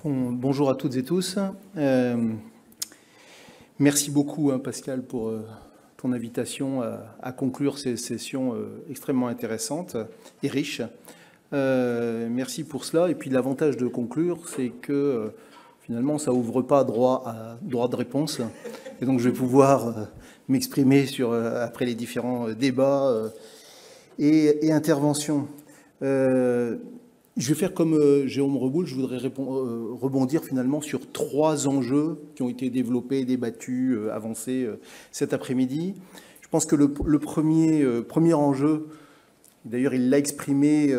Bonjour à toutes et tous. Merci beaucoup, Pascal, pour ton invitation à conclure ces sessions extrêmement intéressantes et riches. Merci pour cela. Et puis l'avantage de conclure, c'est que finalement, ça ouvre pas droit de réponse. Et donc, je vais pouvoir m'exprimer après les différents débats et interventions. Je vais faire comme Jérôme Reboul, je voudrais rebondir finalement sur 3 enjeux qui ont été développés, débattus, avancés cet après-midi. Je pense que le premier enjeu, d'ailleurs il l'a exprimé,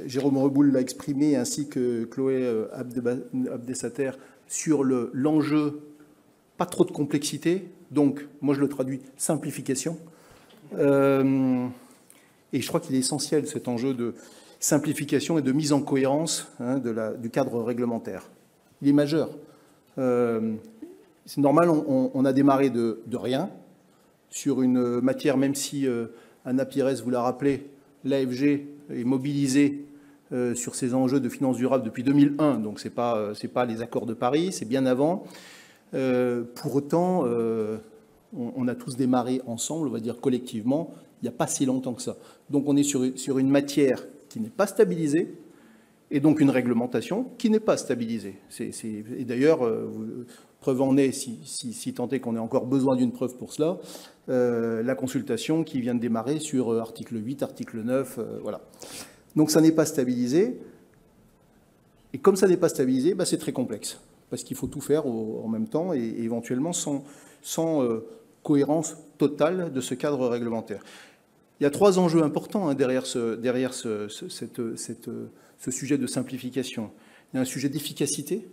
Jérôme Reboul l'a exprimé, ainsi que Chloé Abdessater, sur l'enjeu, pas trop de complexité, donc moi je le traduis simplification. Et je crois qu'il est essentiel cet enjeu de simplification et de mise en cohérence du cadre réglementaire. Il est majeur. C'est normal, on a démarré de rien sur une matière, même si Anna Pires vous l'a rappelé, l'AFG est mobilisée sur ces enjeux de finances durables depuis 2001, donc c'est pas les accords de Paris, c'est bien avant. Pour autant, on a tous démarré ensemble, on va dire collectivement, il n'y a pas si longtemps que ça. Donc on est sur une matière qui n'est pas stabilisée, et donc une réglementation qui n'est pas stabilisée. Et d'ailleurs, preuve en est, si tant est qu'on ait encore besoin d'une preuve pour cela, la consultation qui vient de démarrer sur article 8, article 9, voilà. Donc ça n'est pas stabilisé, et comme ça n'est pas stabilisé, c'est très complexe, parce qu'il faut tout faire en même temps, et éventuellement sans cohérence totale de ce cadre réglementaire. Il y a 3 enjeux importants derrière ce sujet de simplification. Il y a un sujet d'efficacité,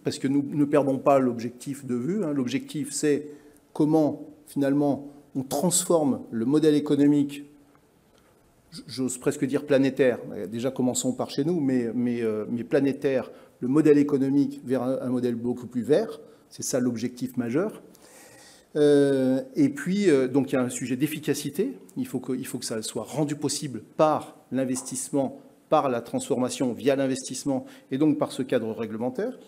parce que nous ne perdons pas l'objectif de vue. L'objectif, c'est comment, finalement, on transforme le modèle économique, j'ose presque dire planétaire, déjà commençons par chez nous, mais planétaire, le modèle économique vers un modèle beaucoup plus vert. C'est ça l'objectif majeur. Et puis, donc il y a un sujet d'efficacité. Il faut que ça soit rendu possible par l'investissement, par la transformation via l'investissement, et donc par ce cadre réglementaire.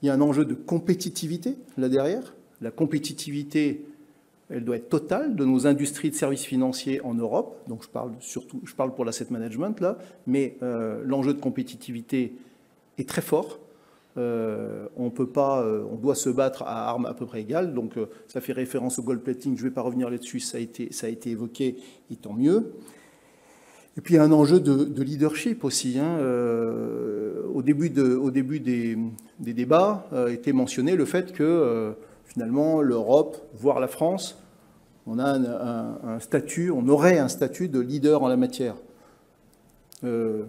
Il y a un enjeu de compétitivité là derrière. La compétitivité, elle doit être totale de nos industries de services financiers en Europe. Donc je parle pour l'asset management là, mais l'enjeu de compétitivité est très fort. On doit se battre à armes à peu près égales, donc ça fait référence au gold plating, je ne vais pas revenir là-dessus, ça a été évoqué, et tant mieux. Et puis il y a un enjeu de leadership aussi. Au début des débats était mentionné le fait que finalement l'Europe, voire la France, on aurait un statut de leader en la matière.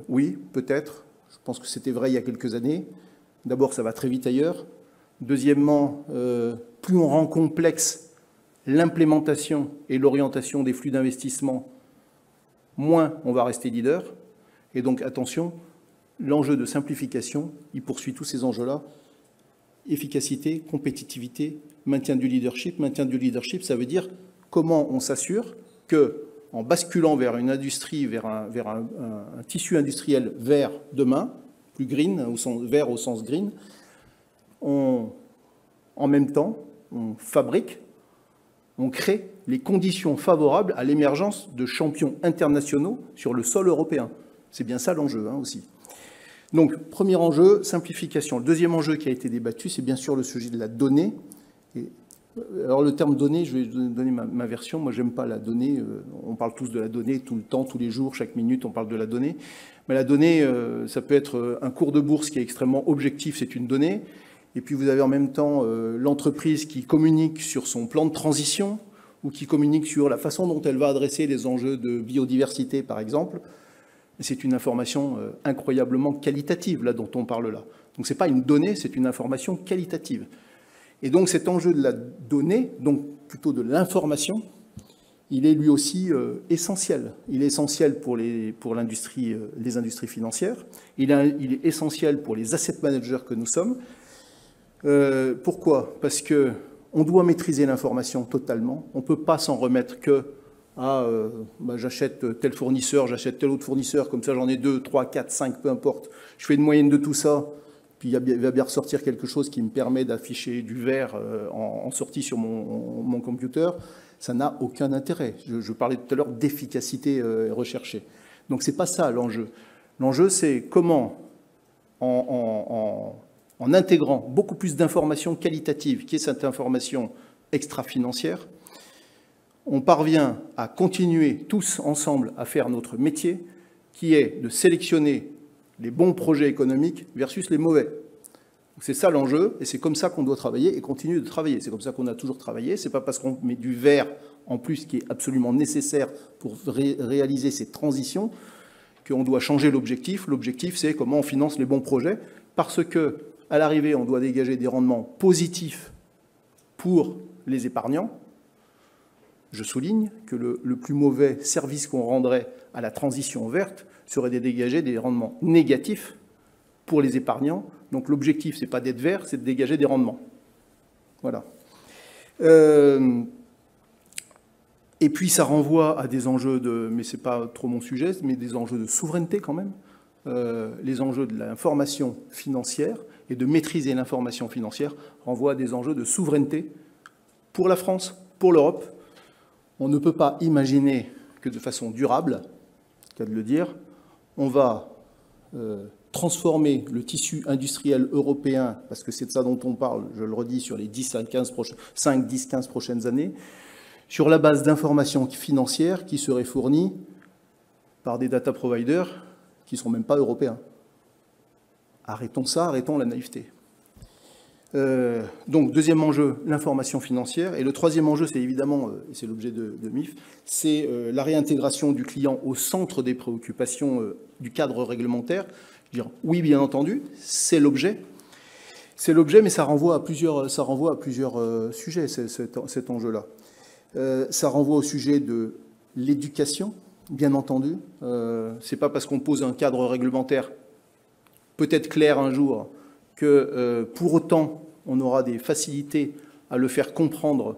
Oui, peut-être, je pense que c'était vrai il y a quelques années. D'abord, ça va très vite ailleurs. Deuxièmement, plus on rend complexe l'implémentation et l'orientation des flux d'investissement, moins on va rester leader. Et donc, attention, l'enjeu de simplification, il poursuit tous ces enjeux-là. Efficacité, compétitivité, maintien du leadership. Maintien du leadership, ça veut dire comment on s'assure que, en basculant vers une industrie, vers un tissu industriel vert demain, plus green, vert au sens green, en même temps, on fabrique, on crée les conditions favorables à l'émergence de champions internationaux sur le sol européen. C'est bien ça l'enjeu aussi. Donc, premier enjeu, simplification. Le deuxième enjeu qui a été débattu, c'est bien sûr le sujet de la donnée. Alors le terme donnée, je vais donner ma version. Moi, j'aime pas la donnée. On parle tous de la donnée tout le temps, tous les jours, chaque minute, on parle de la donnée. Mais la donnée, ça peut être un cours de bourse qui est extrêmement objectif, c'est une donnée. Et puis vous avez en même temps l'entreprise qui communique sur son plan de transition ou qui communique sur la façon dont elle va adresser les enjeux de biodiversité, par exemple. C'est une information incroyablement qualitative, là, dont on parle là. Donc c'est pas une donnée, c'est une information qualitative. Et donc cet enjeu de la donnée, donc plutôt de l'information, il est lui aussi essentiel. Il est essentiel pour les industries financières. Il est essentiel pour les asset managers que nous sommes. Pourquoi? Parce qu'on doit maîtriser l'information totalement. On ne peut pas s'en remettre que à j'achète tel fournisseur, j'achète tel autre fournisseur, comme ça j'en ai 2, 3, 4, 5, peu importe. Je fais une moyenne de tout ça, puis il va bien ressortir quelque chose qui me permet d'afficher du vert en sortie sur mon computer. Ça n'a aucun intérêt. Je parlais tout à l'heure d'efficacité recherchée. Donc c'est pas ça l'enjeu. L'enjeu, c'est comment, en intégrant beaucoup plus d'informations qualitatives, qui est cette information extra-financière, on parvient à continuer tous ensemble à faire notre métier, qui est de sélectionner les bons projets économiques versus les mauvais. C'est ça l'enjeu, et c'est comme ça qu'on doit travailler et continuer de travailler. C'est comme ça qu'on a toujours travaillé. C'est pas parce qu'on met du vert en plus, qui est absolument nécessaire pour réaliser ces transitions, qu'on doit changer l'objectif. L'objectif, c'est comment on finance les bons projets, parce que à l'arrivée, on doit dégager des rendements positifs pour les épargnants. Je souligne que le plus mauvais service qu'on rendrait à la transition verte serait de dégager des rendements négatifs pour les épargnants. Donc l'objectif, ce n'est pas d'être vert, c'est de dégager des rendements. Voilà. Et puis ça renvoie à des enjeux mais ce n'est pas trop mon sujet, mais des enjeux de souveraineté quand même. Les enjeux de l'information financière et de maîtriser l'information financière renvoient à des enjeux de souveraineté pour la France, pour l'Europe. On ne peut pas imaginer que de façon durable, cas de le dire, on va transformer le tissu industriel européen, parce que c'est de ça dont on parle, je le redis, sur les 5, 10, 15 prochaines années, sur la base d'informations financières qui seraient fournies par des data providers qui ne sont même pas européens. Arrêtons ça, arrêtons la naïveté. Donc, deuxième enjeu, l'information financière. Et le troisième enjeu, c'est évidemment, et c'est l'objet de MIF, c'est la réintégration du client au centre des préoccupations du cadre réglementaire. Je veux dire, oui, bien entendu, c'est l'objet. C'est l'objet, mais ça renvoie à plusieurs sujets, cet enjeu-là. Ça renvoie au sujet de l'éducation, bien entendu. C'est pas parce qu'on pose un cadre réglementaire peut-être clair un jour que pour autant on aura des facilités à le faire comprendre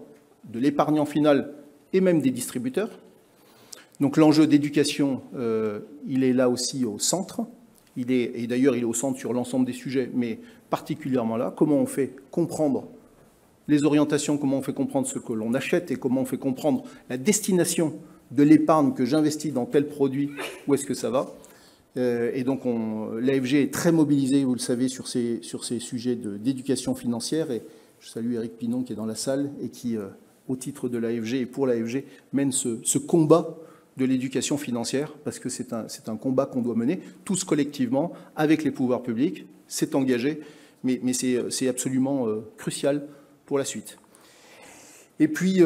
de l'épargnant final et même des distributeurs. Donc l'enjeu d'éducation, il est là aussi au centre. Et d'ailleurs, il est au centre sur l'ensemble des sujets, mais particulièrement là, comment on fait comprendre les orientations, comment on fait comprendre ce que l'on achète et comment on fait comprendre la destination de l'épargne que j'investis dans tel produit, où est-ce que ça va. Et donc l'AFG est très mobilisé, vous le savez, sur ces sujets d'éducation financière. Et je salue Éric Pinon qui est dans la salle et qui, au titre de l'AFG et pour l'AFG, mène ce combat de l'éducation financière, parce que c'est un combat qu'on doit mener tous collectivement avec les pouvoirs publics. C'est engagé, mais c'est absolument crucial pour la suite. Et puis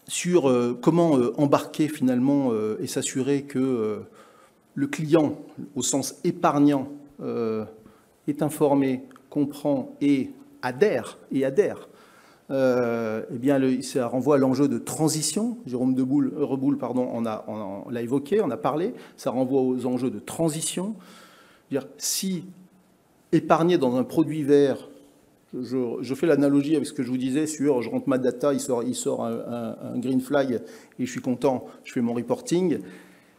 sur comment embarquer finalement et s'assurer que le client, au sens épargnant, est informé, comprend et adhère. Eh bien, ça renvoie à l'enjeu de transition. Jérôme Reboul, on l'a évoqué, on a parlé. Ça renvoie aux enjeux de transition. Si épargner dans un produit vert, je fais l'analogie avec ce que je vous disais sur je rentre ma data, il sort un green flag et je suis content, je fais mon reporting.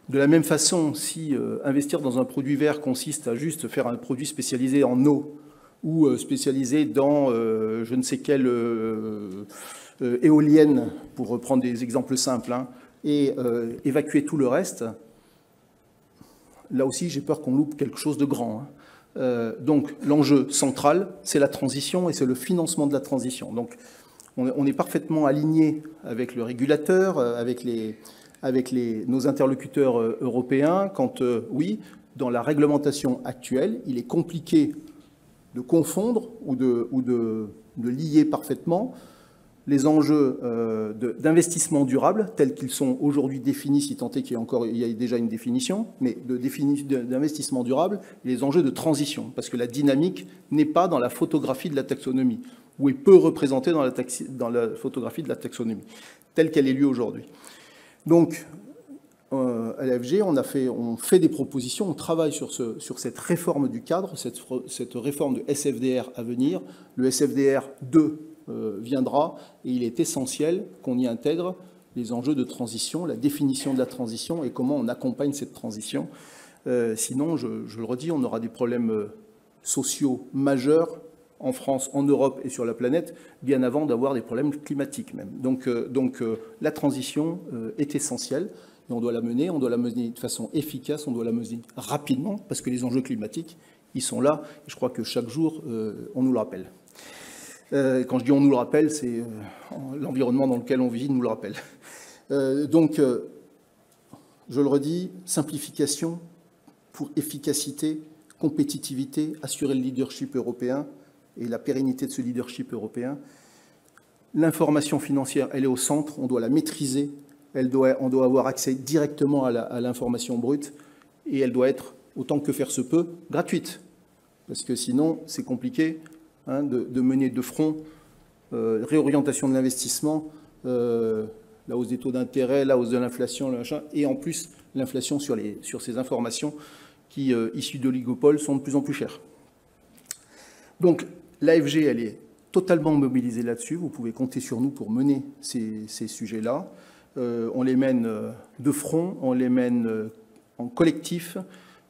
De la même façon, si investir dans un produit vert consiste à juste faire un produit spécialisé en eau ou spécialisé dans je ne sais quelle éolienne, pour reprendre des exemples simples, et évacuer tout le reste, là aussi j'ai peur qu'on loupe quelque chose de grand. Donc l'enjeu central, c'est la transition et c'est le financement de la transition. Donc on est parfaitement aligné avec le régulateur, avec nos interlocuteurs européens, quand oui, dans la réglementation actuelle, il est compliqué de confondre ou de lier parfaitement les enjeux d'investissement durable tels qu'ils sont aujourd'hui définis, si tant est qu'il y a déjà une définition, mais d'investissement durable, et les enjeux de transition, parce que la dynamique n'est pas dans la photographie de la taxonomie, ou est peu représentée dans la photographie de la taxonomie, telle qu'elle est lue aujourd'hui. Donc, à l'AFG, on fait des propositions, on travaille sur cette réforme du cadre, cette réforme de SFDR à venir. Le SFDR 2 viendra, et il est essentiel qu'on y intègre les enjeux de transition, la définition de la transition et comment on accompagne cette transition. Sinon, je le redis, on aura des problèmes sociaux majeurs en France, en Europe et sur la planète, bien avant d'avoir des problèmes climatiques même. Donc la transition est essentielle, et on doit la mener de façon efficace, on doit la mener rapidement, parce que les enjeux climatiques, ils sont là, et je crois que chaque jour, on nous le rappelle. Quand je dis on nous le rappelle, c'est l'environnement dans lequel on vit nous le rappelle. Donc, je le redis, simplification pour efficacité, compétitivité, assurer le leadership européen et la pérennité de ce leadership européen. L'information financière, elle est au centre, on doit la maîtriser, on doit avoir accès directement à l'information brute, et elle doit être, autant que faire se peut, gratuite. Parce que sinon, c'est compliqué de mener de front réorientation de l'investissement, la hausse des taux d'intérêt, la hausse de l'inflation, et en plus l'inflation sur ces informations qui, issues d'oligopoles, sont de plus en plus chères. Donc l'AFG, elle est totalement mobilisée là-dessus. Vous pouvez compter sur nous pour mener ces sujets-là. On les mène de front, on les mène en collectif.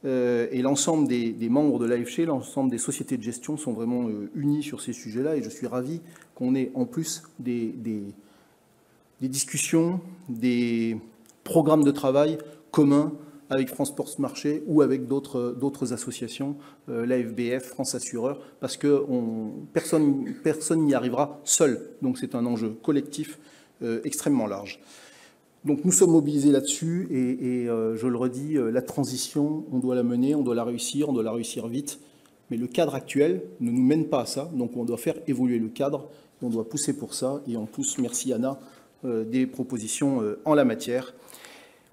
Et l'ensemble des membres de l'AFG, l'ensemble des sociétés de gestion sont vraiment unis sur ces sujets-là. Et je suis ravi qu'on ait en plus des discussions, des programmes de travail communs avec France Porte Marché ou avec d'autres associations, l'AFBF, France Assureur, parce que personne n'y arrivera seul. Donc c'est un enjeu collectif extrêmement large. Donc nous sommes mobilisés là-dessus et je le redis, la transition, on doit la mener, on doit la réussir vite. Mais le cadre actuel ne nous mène pas à ça, donc on doit faire évoluer le cadre, on doit pousser pour ça, et on pousse, merci Anna, des propositions en la matière.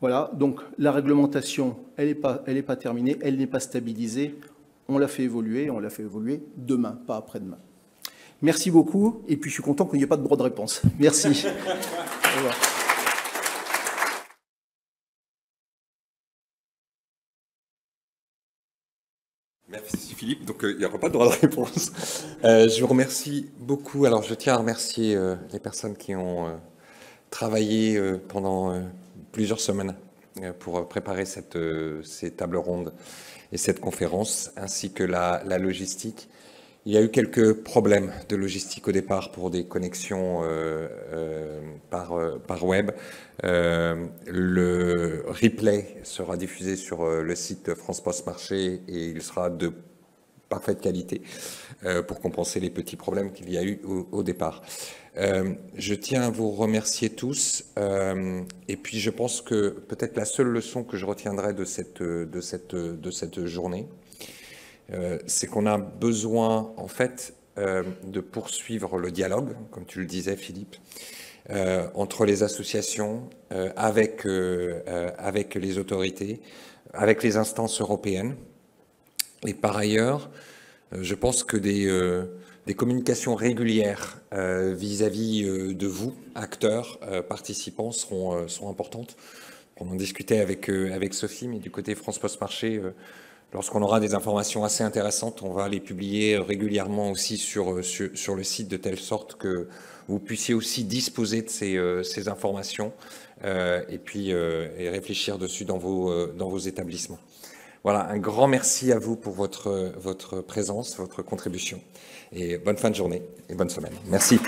Voilà, donc la réglementation, elle n'est pas terminée, elle n'est pas stabilisée, on l'a fait évoluer demain, pas après-demain. Merci beaucoup, et puis je suis content qu'il n'y ait pas de droit de réponse. Merci. Au revoir. Merci Philippe. Donc il n'y aura pas de droit de réponse. Je vous remercie beaucoup. Alors je tiens à remercier les personnes qui ont travaillé pendant plusieurs semaines pour préparer ces tables rondes et cette conférence, ainsi que la logistique. Il y a eu quelques problèmes de logistique au départ pour des connexions par web. Le replay sera diffusé sur le site de France Post Marché et il sera de parfaite qualité pour compenser les petits problèmes qu'il y a eu au départ. Je tiens à vous remercier tous et puis je pense que peut-être la seule leçon que je retiendrai de cette journée, c'est qu'on a besoin, en fait, de poursuivre le dialogue, comme tu le disais, Philippe, entre les associations, avec les autorités, avec les instances européennes. Et par ailleurs, je pense que des communications régulières vis-à-vis de vous, acteurs, participants, seront importantes. On en discutait avec Sophie, mais du côté France Post Marché, lorsqu'on aura des informations assez intéressantes, on va les publier régulièrement aussi sur le site, de telle sorte que vous puissiez aussi disposer de ces informations et puis et réfléchir dessus dans vos établissements. Voilà, un grand merci à vous pour votre présence, votre contribution. Et bonne fin de journée et bonne semaine. Merci.